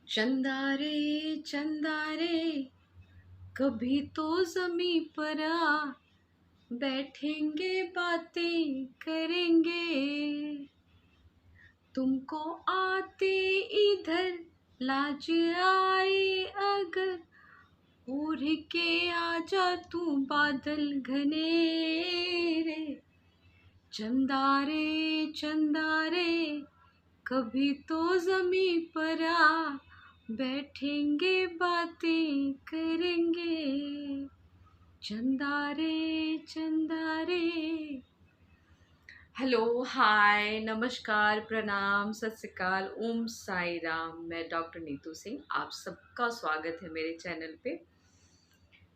चंदा रे कभी तो जमी पर आ, बैठेंगे बातें करेंगे। तुमको आते इधर लाज आए अगर, उड़ के आजा तू बादल घनेरे। चंदा रे कभी तो जमी पर आ, बैठेंगे बातें करेंगे। चंदा रे। हेलो, हाय, नमस्कार, प्रणाम, सत श्री अकाल, ओम साई राम। मैं डॉक्टर नीतू सिंह, आप सबका स्वागत है मेरे चैनल पे।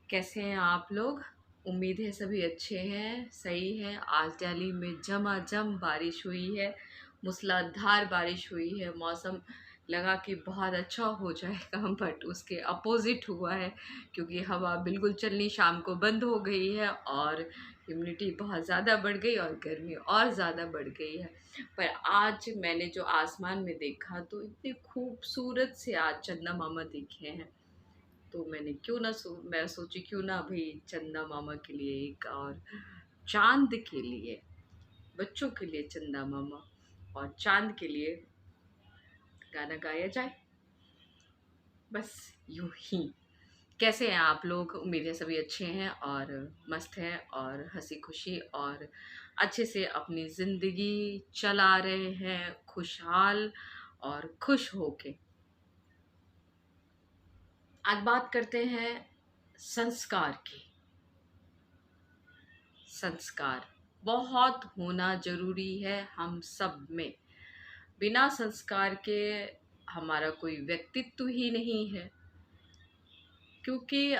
कैसे हैं आप लोग? उम्मीद है सभी अच्छे हैं, सही हैं। आज दिल्ली में झमाझम बारिश हुई है, मूसलाधार बारिश हुई है। मौसम लगा कि बहुत अच्छा हो जाएगा बट उसके अपोजिट हुआ है, क्योंकि हवा बिल्कुल चलनी शाम को बंद हो गई है और ह्यूमिडिटी बहुत ज़्यादा बढ़ गई और गर्मी और ज़्यादा बढ़ गई है। पर आज मैंने जो आसमान में देखा तो इतने खूबसूरत से आज चंदा मामा दिखे हैं, तो मैंने मैं सोची क्यों ना भाई चंदा मामा के लिए एक और चांद के लिए, बच्चों के लिए चंदा मामा और चांद के लिए गाना गाया जाए। बस यूं ही। कैसे हैं आप लोग? उम्मीद है सभी अच्छे हैं और मस्त हैं और हंसी खुशी और अच्छे से अपनी ज़िंदगी चला रहे हैं, खुशहाल और खुश होके। आज बात करते हैं संस्कार की। संस्कार बहुत होना ज़रूरी है हम सब में। बिना संस्कार के हमारा कोई व्यक्तित्व ही नहीं है, क्योंकि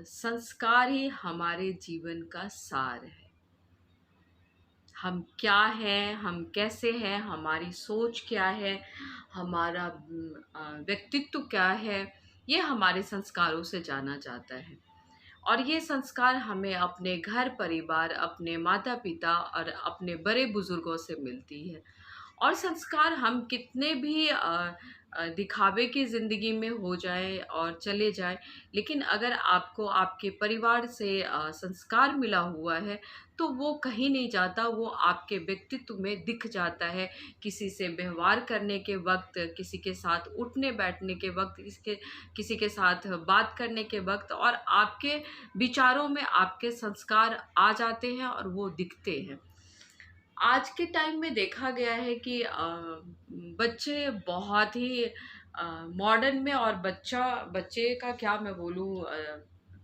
संस्कार ही हमारे जीवन का सार है। हम क्या हैं, हम कैसे हैं, हमारी सोच क्या है, हमारा व्यक्तित्व क्या है, ये हमारे संस्कारों से जाना जाता है। और ये संस्कार हमें अपने घर परिवार, अपने माता पिता और अपने बड़े बुजुर्गों से मिलती है। और संस्कार हम कितने भी दिखावे की ज़िंदगी में हो जाए और चले जाए, लेकिन अगर आपको आपके परिवार से संस्कार मिला हुआ है तो वो कहीं नहीं जाता, वो आपके व्यक्तित्व में दिख जाता है। किसी से व्यवहार करने के वक्त, किसी के साथ उठने बैठने के वक्त, किसी के साथ बात करने के वक्त, और आपके विचारों में आपके संस्कार आ जाते हैं और वो दिखते हैं। आज के टाइम में देखा गया है कि बच्चे बहुत ही मॉडर्न में, और बच्चे का क्या मैं बोलूँ,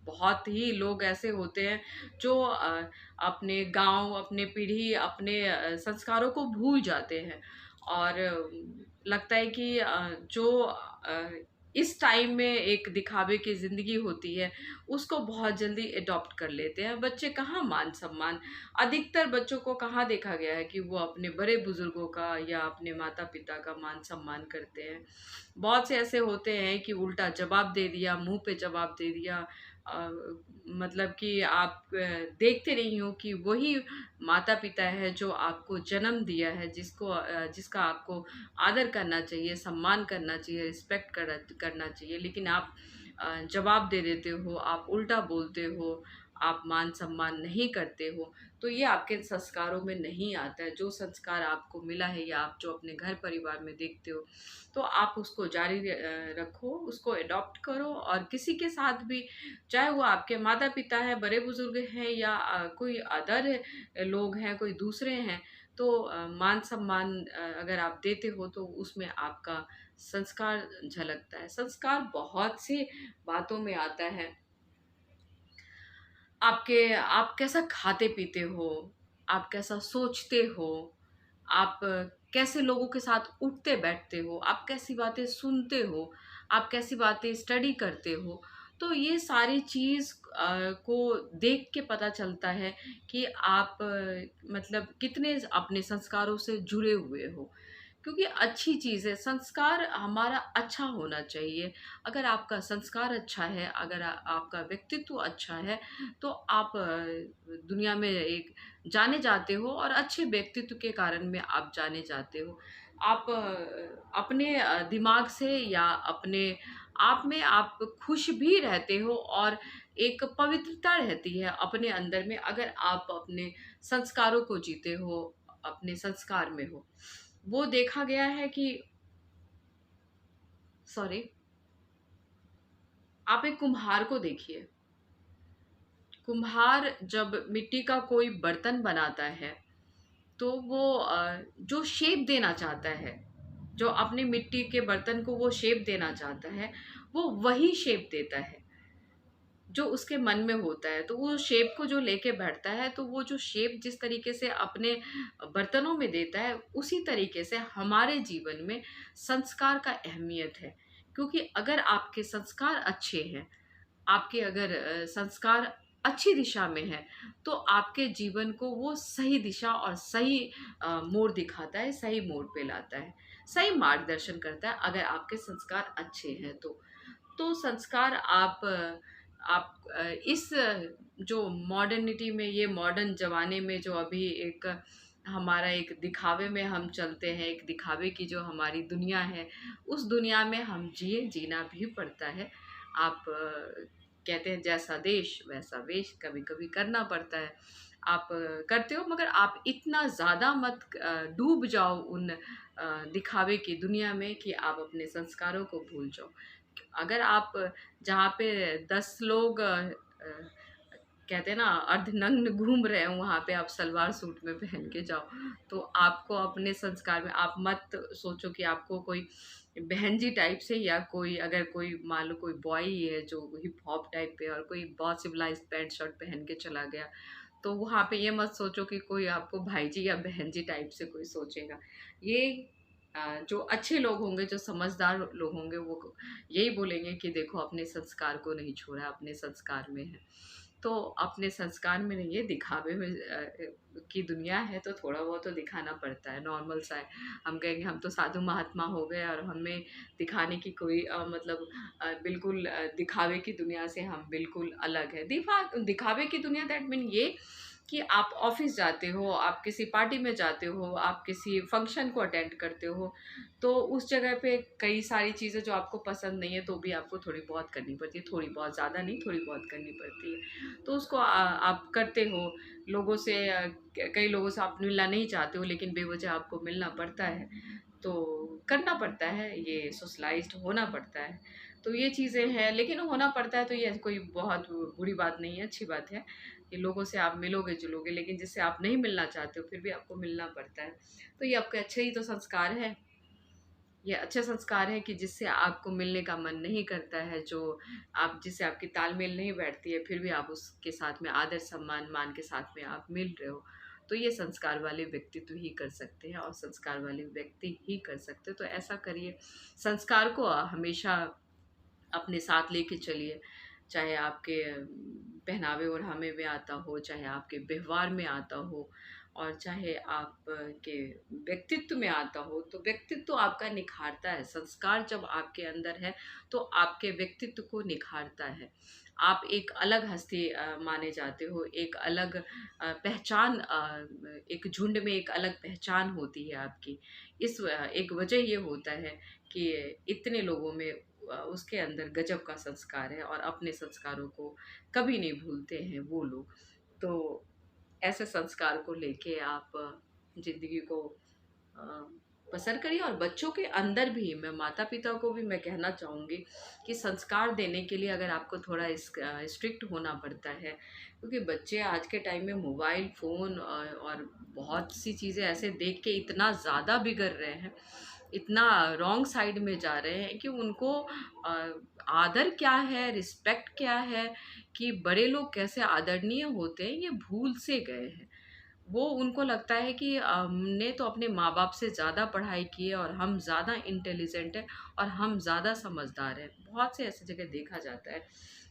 बहुत ही लोग ऐसे होते हैं जो अपने गांव, अपने पीढ़ी, अपने संस्कारों को भूल जाते हैं। और लगता है कि जो इस टाइम में एक दिखावे की ज़िंदगी होती है उसको बहुत जल्दी एडॉप्ट कर लेते हैं। बच्चे कहाँ मान सम्मान, अधिकतर बच्चों को कहाँ देखा गया है कि वो अपने बड़े बुजुर्गों का या अपने माता पिता का मान सम्मान करते हैं। बहुत से ऐसे होते हैं कि उल्टा जवाब दे दिया, मुंह पे जवाब दे दिया। मतलब कि आप देखते नहीं हो कि वही माता पिता है जो आपको जन्म दिया है, जिसका आपको आदर करना चाहिए, सम्मान करना चाहिए, रिस्पेक्ट करना चाहिए, लेकिन आप जवाब दे देते हो, आप उल्टा बोलते हो, आप मान सम्मान नहीं करते हो। तो ये आपके संस्कारों में नहीं आता है। जो संस्कार आपको मिला है या आप जो अपने घर परिवार में देखते हो, तो आप उसको जारी रखो, उसको एडॉप्ट करो। और किसी के साथ भी, चाहे वो आपके माता पिता है, बड़े बुजुर्ग हैं, या कोई अदर लोग हैं, कोई दूसरे हैं, तो मान सम्मान अगर आप देते हो तो उसमें आपका संस्कार झलकता है। संस्कार बहुत सी बातों में आता है। आप कैसा खाते पीते हो, आप कैसा सोचते हो, आप कैसे लोगों के साथ उठते बैठते हो, आप कैसी बातें सुनते हो, आप कैसी बातें स्टडी करते हो। तो ये सारी चीज़ को देख के पता चलता है कि आप मतलब कितने अपने संस्कारों से जुड़े हुए हो। क्योंकि अच्छी चीज़ है, संस्कार हमारा अच्छा होना चाहिए। अगर आपका संस्कार अच्छा है, अगर आपका व्यक्तित्व अच्छा है, तो आप दुनिया में एक जाने जाते हो, और अच्छे व्यक्तित्व के कारण में आप जाने जाते हो। आप अपने दिमाग से या अपने आप में आप खुश भी रहते हो और एक पवित्रता रहती है अपने अंदर में, अगर आप अपने संस्कारों को जीते हो, अपने संस्कार में हो। वो देखा गया है कि सॉरी, आप एक कुम्हार को देखिए। कुम्हार जब मिट्टी का कोई बर्तन बनाता है तो वो जो शेप देना चाहता है, जो अपनी मिट्टी के बर्तन को वो शेप देना चाहता है, वो वही शेप देता है जो उसके मन में होता है। तो वो शेप को जो लेके बैठता है, तो वो जो शेप जिस तरीके से अपने बर्तनों में देता है, उसी तरीके से हमारे जीवन में संस्कार का अहमियत है। क्योंकि अगर आपके संस्कार अच्छे हैं, आपके अगर संस्कार अच्छी दिशा में है, तो आपके जीवन को वो सही दिशा और सही मोड़ दिखाता है, सही मोड़ पे लाता है, सही मार्गदर्शन करता है, अगर आपके संस्कार अच्छे हैं तो। तो संस्कार इस जो मॉडर्निटी में, ये मॉडर्न ज़माने में जो अभी एक हमारा एक दिखावे में हम चलते हैं, एक दिखावे की जो हमारी दुनिया है, उस दुनिया में हम जीना भी पड़ता है। आप कहते हैं जैसा देश वैसा वेश, कभी-कभी करना पड़ता है। आप करते हो, मगर आप इतना ज़्यादा मत डूब जाओ उन दिखावे की दुनिया में कि आप अपने संस्कारों को भूल जाओ। अगर आप जहाँ पे 10 लोग कहते हैं ना अर्धनग्न घूम रहे हैं, वहाँ पे आप सलवार सूट में पहन के जाओ, तो आपको अपने संस्कार में आप मत सोचो कि आपको कोई बहन जी टाइप से, या कोई अगर कोई मान लो कोई बॉय ही है जो हिप हॉप टाइप पे और कोई बहुत सिविलाइज्ड पैंट शर्ट पहन के चला गया, तो वहाँ पे ये मत सोचो कि कोई आपको भाई जी या बहन जी टाइप से कोई सोचेगा। ये जो अच्छे लोग होंगे, जो समझदार लोग होंगे, वो यही बोलेंगे कि देखो अपने संस्कार को नहीं छोड़ा, अपने संस्कार में है। तो अपने संस्कार में नहीं है, दिखावे में की दुनिया है, तो थोड़ा बहुत तो दिखाना पड़ता है, नॉर्मल सा है। हम कहेंगे हम तो साधु महात्मा हो गए और हमें दिखाने की कोई मतलब बिल्कुल दिखावे की दुनिया से हम बिल्कुल अलग है। दिखावे की दुनिया दैट मीन ये कि आप ऑफिस जाते हो, आप किसी पार्टी में जाते हो, आप किसी फंक्शन को अटेंड करते हो, तो उस जगह पे कई सारी चीज़ें जो आपको पसंद नहीं है, तो भी आपको थोड़ी बहुत करनी पड़ती है, थोड़ी बहुत, ज़्यादा नहीं, थोड़ी बहुत करनी पड़ती है। तो उसको आप करते हो। लोगों से कई लोगों से आप मिलना नहीं चाहते हो, लेकिन बेवजह आपको मिलना पड़ता है, तो करना पड़ता है, ये सोशलाइज्ड होना पड़ता है। तो ये चीज़ें हैं, लेकिन होना पड़ता है, तो ये कोई बहुत बुरी बात नहीं है, अच्छी बात है कि लोगों से आप मिलोगे जुलोगे, लेकिन जिससे आप नहीं मिलना चाहते हो फिर भी आपको मिलना पड़ता है। तो ये आपके अच्छे ही तो संस्कार है। ये अच्छे संस्कार है कि जिससे आपको मिलने का मन नहीं करता है, जो आप जिससे आपकी तालमेल नहीं बैठती है, फिर भी आप उसके साथ में आदर सम्मान मान के साथ में आप मिल रहे हो। तो ये संस्कार वाले व्यक्तित्व ही कर सकते हैं और संस्कार वाले व्यक्ति ही कर सकते हो। तो ऐसा करिए, संस्कार को हमेशा अपने साथ लेके चलिए। चाहे आपके पहनावे ओढ़ावे में आता हो, चाहे आपके व्यवहार में आता हो, और चाहे आप के व्यक्तित्व में आता हो, तो व्यक्तित्व आपका निखारता है। संस्कार जब आपके अंदर है, तो आपके व्यक्तित्व को निखारता है। आप एक अलग हस्ती माने जाते हो, एक अलग पहचान, एक झुंड में एक अलग पहचान होती है आपकी। एक वजह ये होता है कि इतने लोगों में उसके अंदर गजब का संस्कार है, और अपने संस्कारों को कभी नहीं भूलते हैं वो लोग। तो ऐसे संस्कार को लेके आप ज़िंदगी को अ, बसर करिए। और बच्चों के अंदर भी, मैं माता-पिता को भी मैं कहना चाहूँगी कि संस्कार देने के लिए अगर आपको थोड़ा स्ट्रिक्ट होना पड़ता है, क्योंकि बच्चे आज के टाइम में मोबाइल, फ़ोन और बहुत सी चीज़ें ऐसे देख के इतना ज़्यादा बिगड़ रहे हैं, इतना रॉन्ग साइड में जा रहे हैं कि उनको आदर क्या है, रिस्पेक्ट क्या है, कि बड़े लोग कैसे आदरणीय होते हैं, ये भूल से गए हैं। वो उनको लगता है कि हमने तो अपने माँ-बाप से ज़्यादा पढ़ाई की है और हम ज़्यादा इंटेलिजेंट हैं और हम ज़्यादा समझदार हैं। बहुत से ऐसी जगह देखा जाता है।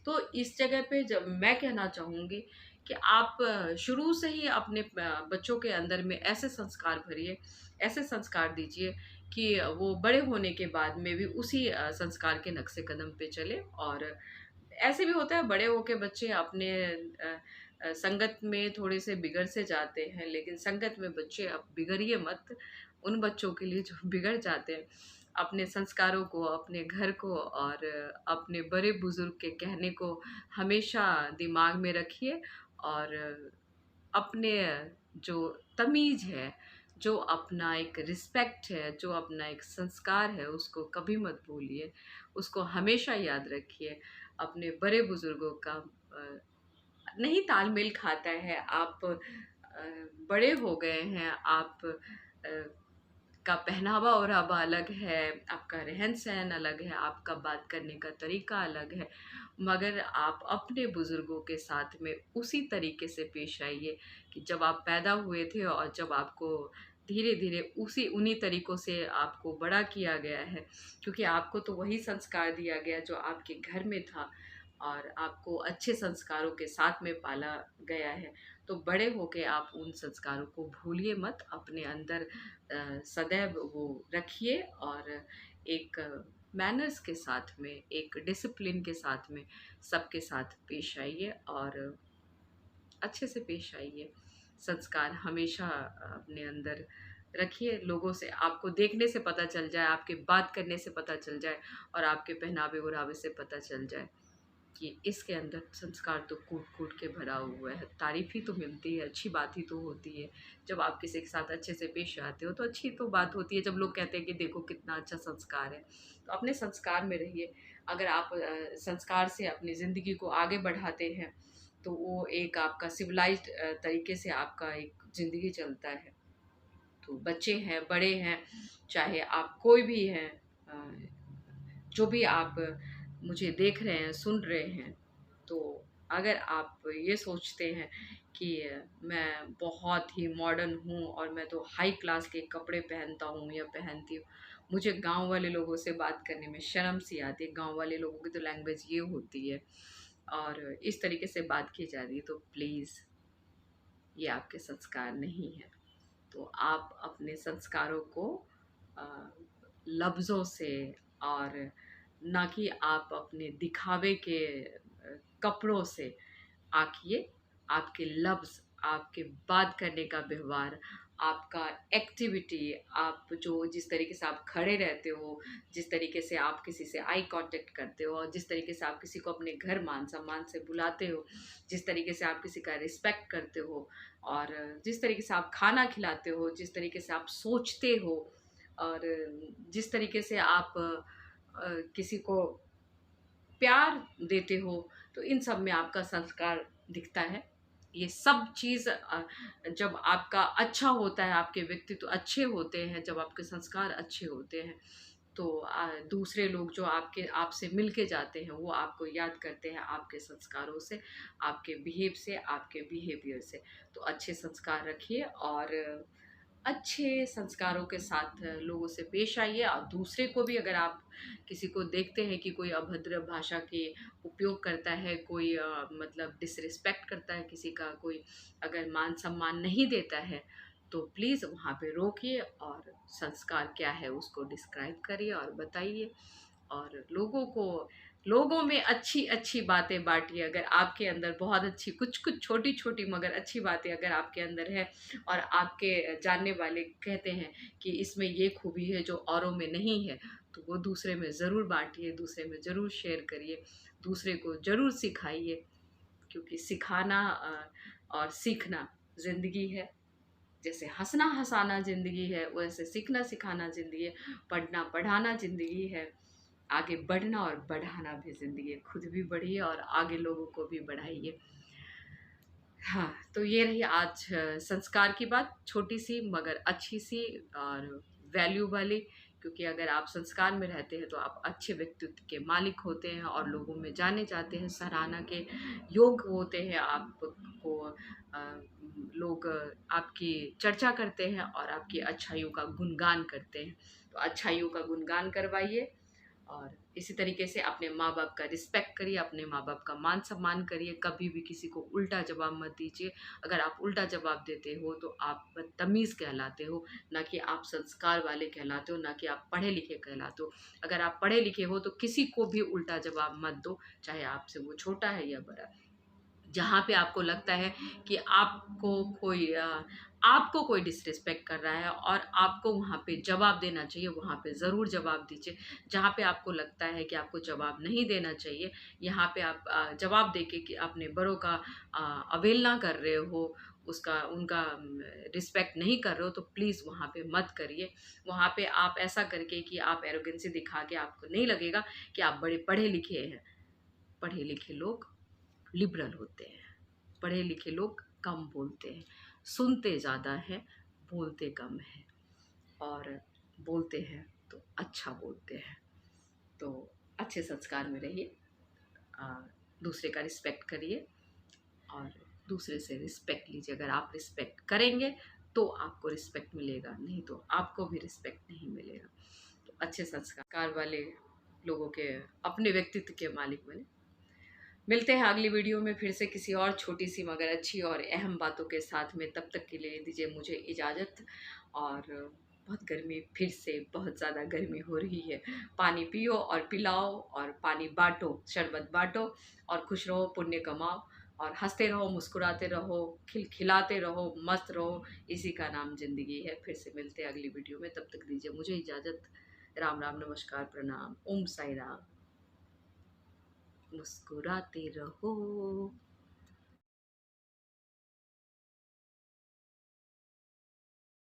तो इस जगह पे जब मैं कहना चाहूँगी कि आप शुरू से ही अपने बच्चों के अंदर में ऐसे संस्कार भरिए, ऐसे संस्कार दीजिए कि वो बड़े होने के बाद में भी उसी संस्कार के नक्शे कदम पे चले। और ऐसे भी होता है बड़े होके बच्चे अपने संगत में थोड़े से बिगड़ से जाते हैं, लेकिन संगत में बच्चे अब बिगड़िए मत, उन बच्चों के लिए जो बिगड़ जाते हैं। अपने संस्कारों को, अपने घर को और अपने बड़े बुजुर्ग के कहने को हमेशा दिमाग में रखिए, और अपने जो तमीज़ है, जो अपना एक रिस्पेक्ट है, जो अपना एक संस्कार है, उसको कभी मत भूलिए, उसको हमेशा याद रखिए। अपने बड़े बुजुर्गों का नहीं तालमेल खाता है, आप बड़े हो गए हैं, आप का पहनावा ओढ़ावा अलग है, आपका रहन-सहन अलग है, आपका बात करने का तरीका अलग है, मगर आप अपने बुज़ुर्गों के साथ में उसी तरीके से पेश आइए कि जब आप पैदा हुए थे, और जब आपको धीरे-धीरे उसी उन्हीं तरीकों से आपको बड़ा किया गया है, क्योंकि आपको तो वही संस्कार दिया गया जो आपके घर में था, और आपको अच्छे संस्कारों के साथ में पाला गया है। तो बड़े होके आप उन संस्कारों को भूलिए मत, अपने अंदर सदैव वो रखिए, और एक मैनर्स के साथ में, एक डिसिप्लिन के साथ में सबके साथ पेश आइए, और अच्छे से पेश आइए। संस्कार हमेशा अपने अंदर रखिए। लोगों से आपको देखने से पता चल जाए, आपके बात करने से पता चल जाए, और आपके पहनावे-ओढ़ावे से पता चल जाए कि इसके अंदर संस्कार तो कूट-कूट के भरा हुआ है। तारीफ़ ही तो मिलती है, अच्छी बात ही तो होती है। जब आप किसी के साथ अच्छे से पेश आते हो, तो अच्छी तो बात होती है। जब लोग कहते हैं कि देखो कितना अच्छा संस्कार है, तो अपने संस्कार में रहिए। अगर आप संस्कार से अपनी ज़िंदगी को आगे बढ़ाते हैं, तो वो एक आपका सिविलाइज़्ड तरीके से आपका एक ज़िंदगी चलता है। तो बच्चे हैं, बड़े हैं, चाहे आप कोई भी हैं, जो भी आप मुझे देख रहे हैं, सुन रहे हैं, तो अगर आप ये सोचते हैं कि मैं बहुत ही मॉडर्न हूँ और मैं तो हाई क्लास के कपड़े पहनता हूँ या पहनती हूँ, मुझे गाँव वाले लोगों से बात करने में शर्म सी आती है, गाँव वाले लोगों की तो लैंग्वेज ये होती है, और इस तरीके से बात की जा रही है, तो प्लीज़ ये आपके संस्कार नहीं है। तो आप अपने संस्कारों को अ, लफ्ज़ों से, और ना कि आप अपने दिखावे के कपड़ों से आकिए। आपके लफ्ज़, आपके बात करने का व्यवहार, आपका एक्टिविटी, आप जो जिस तरीके से आप खड़े रहते हो, जिस तरीके से आप किसी से आई कॉन्टैक्ट करते हो, और जिस तरीके से आप किसी को अपने घर मान-सम्मान से बुलाते हो, जिस तरीके से आप किसी का रिस्पेक्ट करते हो, और जिस तरीके से आप खाना खिलाते हो, जिस तरीके से आप सोचते हो, और जिस तरीके से आप किसी को प्यार देते हो, तो इन सब में आपका संस्कार दिखता है। ये सब चीज़ जब आपका अच्छा होता है, आपके व्यक्तित्व अच्छे होते हैं, जब आपके संस्कार अच्छे होते हैं, तो दूसरे लोग जो आपसे मिल के जाते हैं, वो आपको याद करते हैं आपके संस्कारों से, आपके आपके बिहेवियर से। तो अच्छे संस्कार रखिए, और अच्छे संस्कारों के साथ लोगों से पेश आइए, और दूसरे को भी, अगर आप किसी को देखते हैं कि कोई अभद्र भाषा के उपयोग करता है, कोई मतलब डिसरिस्पेक्ट करता है किसी का, कोई अगर मान-सम्मान नहीं देता है, तो प्लीज़ वहाँ पे रोकिए, और संस्कार क्या है उसको डिस्क्राइब करिए और बताइए। और लोगों में अच्छी-अच्छी बातें बाँटिए। अगर आपके अंदर बहुत अच्छी कुछ-कुछ छोटी-छोटी मगर अच्छी बातें अगर आपके अंदर है, और आपके जानने वाले कहते हैं कि इसमें ये खूबी है जो औरों में नहीं है, तो वो दूसरे में ज़रूर बाँटिए, दूसरे में ज़रूर शेयर करिए, दूसरे को ज़रूर सिखाइए, क्योंकि सिखाना और सीखना ज़िंदगी है। जैसे हँसना-हँसाना ज़िंदगी है, वैसे सीखना-सिखाना ज़िंदगी है, पढ़ना-पढ़ाना ज़िंदगी है, आगे बढ़ना और बढ़ाना भी ज़िंदगी है। खुद भी बढ़िए और आगे लोगों को भी बढ़ाइए। हाँ, तो ये रही आज संस्कार की बात, छोटी-सी मगर अच्छी-सी और वैल्यू वाली, क्योंकि अगर आप संस्कार में रहते हैं, तो आप अच्छे व्यक्तित्व के मालिक होते हैं, और लोगों में जाने जाते हैं, सराहना के योग्य होते हैं। आपको लोग आपकी चर्चा करते हैं, और आपकी अच्छाइयों का गुणगान करते हैं। तो अच्छाइयों का गुणगान करवाइए, और इसी तरीके से अपने माँ-बाप का रिस्पेक्ट करिए, अपने माँ-बाप का मान-सम्मान करिए, कभी भी किसी को उल्टा जवाब मत दीजिए। अगर आप उल्टा जवाब देते हो, तो आप बदतमीज़ कहलाते हो, ना कि आप संस्कार वाले कहलाते हो, ना कि आप पढ़े-लिखे कहलाते हो। अगर आप पढ़े-लिखे हो, तो किसी को भी उल्टा जवाब मत दो, चाहे आपसे वो छोटा है या बड़ा। जहाँ पे आपको लगता है कि आपको कोई आपको कोई डिसरिस्पेक्ट कर रहा है और आपको वहाँ पे जवाब देना चाहिए, वहाँ पे ज़रूर जवाब दीजिए। जहाँ पे आपको लगता है कि आपको जवाब नहीं देना चाहिए, यहाँ पे आप जवाब देके कि अपने बड़ों का अवहेलना कर रहे हो, उसका उनका रिस्पेक्ट नहीं कर रहे हो, तो प्लीज़ वहाँ पे मत करिए। वहाँ पे आप ऐसा करके कि आप एरोगेंसी दिखा के आपको नहीं लगेगा कि आप बड़े पढ़े लिखे हैं। पढ़े लिखे लोग लिबरल होते हैं। पढ़े लिखे लोग कम बोलते हैं, सुनते ज़्यादा हैं, बोलते कम हैं, और बोलते हैं तो अच्छा बोलते हैं। तो अच्छे संस्कार में रहिए, अ, दूसरे का रिस्पेक्ट करिए और दूसरे से रिस्पेक्ट लीजिए। अगर आप रिस्पेक्ट करेंगे तो आपको रिस्पेक्ट मिलेगा, नहीं तो आपको भी रिस्पेक्ट नहीं मिलेगा। तो अच्छे संस्कार वाले लोगों के अपने व्यक्तित्व के मालिक बने। मिलते हैं अगली वीडियो में फिर से किसी और छोटी सी मगर अच्छी और अहम बातों के साथ में। तब तक के लिए दीजिए मुझे इजाज़त। और बहुत गर्मी, फिर से बहुत ज़्यादा गर्मी हो रही है। पानी पियो और पिलाओ और पानी बाँटो, शरबत बाँटो और खुश रहो, पुण्य कमाओ और हँसते रहो, मुस्कुराते रहो, खिलखिलाते रहो, मस्त रहो। इसी का नाम ज़िंदगी है। फिर से मिलते हैं अगली वीडियो में, तब तक दीजिए मुझे इजाज़त। राम राम, नमस्कार, प्रणाम, ओम साई राम। मुस्कुराते रहो।